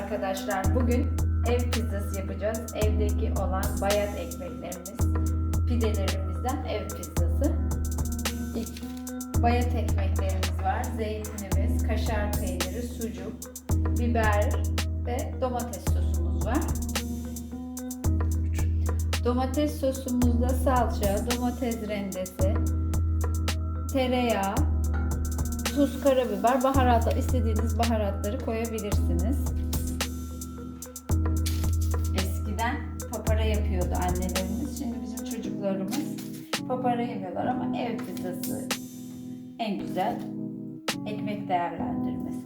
arkadaşlar. Bugün ev pizzası yapacağız. Evdeki olan bayat ekmeklerimiz, pidelerimizden ev pizzası. İlk bayat ekmeklerimiz var. Zeytinimiz, kaşar peyniri, sucuk, biber ve domates sosumuz var. Domates sosumuzda salça, domates rendesi, tereyağı, tuz, karabiber, baharatlar, istediğiniz baharatları koyabilirsiniz. Eskiden papara yapıyordu annelerimiz. Şimdi bizim çocuklarımız papara yemiyorlar ama ev pizzası en güzel ekmek değerlendirmesi.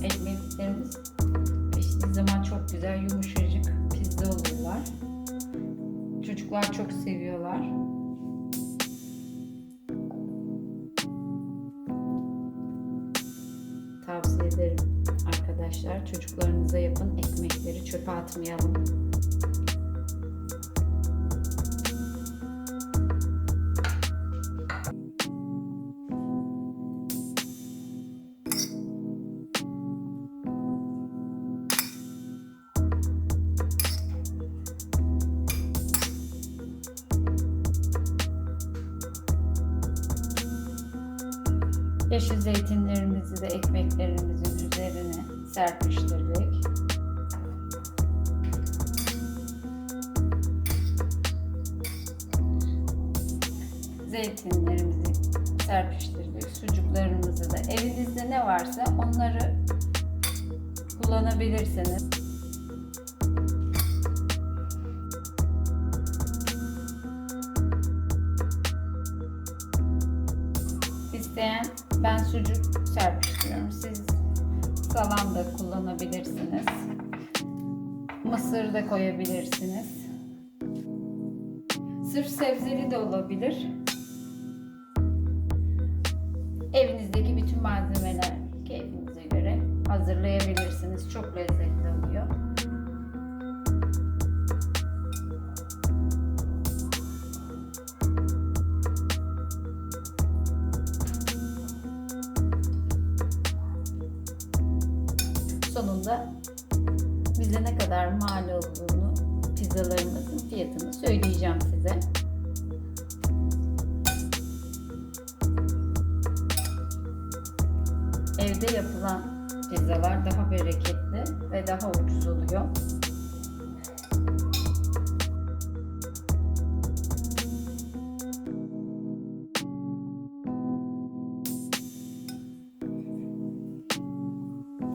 Ekmeklerimiz piştiği zaman çok güzel yumuşacık pizza oluyorlar. Çocuklar çok seviyorlar. Tavsiye ederim arkadaşlar. Çocuklarınıza yapın. Ekmekleri çöpe atmayalım. Yeşil zeytinlerimizi de ekmeklerimizin üzerine serpiştirdik. Zeytinlerimizi serpiştirdik. Sucuklarımızı da evinizde ne varsa onları kullanabilirsiniz. İsteyen ben sucuk serpiştiriyorum. Siz salam da kullanabilirsiniz. Mısır da koyabilirsiniz. Sırf sebzeli de olabilir. Evinizdeki bütün malzemeler keyfinize göre hazırlayabilirsiniz. Çok lezzetli oluyor. Sonunda bize ne kadar mal olduğunu, pizzalarımızın fiyatını söyleyeceğim size. Evde yapılan pizzalar daha bereketli ve daha ucuz oluyor.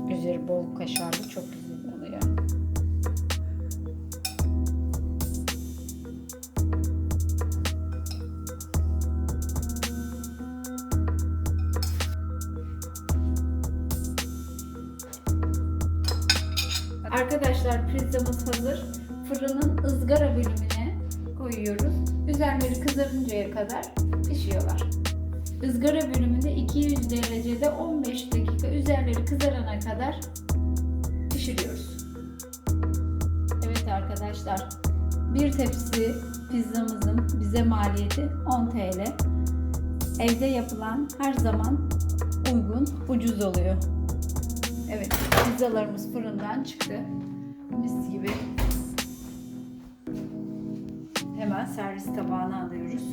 Üzeri bol kaşarlı çok güzel oluyor. Arkadaşlar pizzamız hazır. Fırının ızgara bölümüne koyuyoruz. Üzerleri kızarıncaya kadar pişiyorlar. Izgara bölümünde 200 derecede 15 dakika üzerleri kızarana kadar pişiriyoruz. Evet arkadaşlar, bir tepsi pizzamızın bize maliyeti 10 TL. Evde yapılan her zaman uygun, ucuz oluyor. Evet, pizzalarımız fırından çıktı. Mis gibi. Hemen servis tabağına alıyoruz.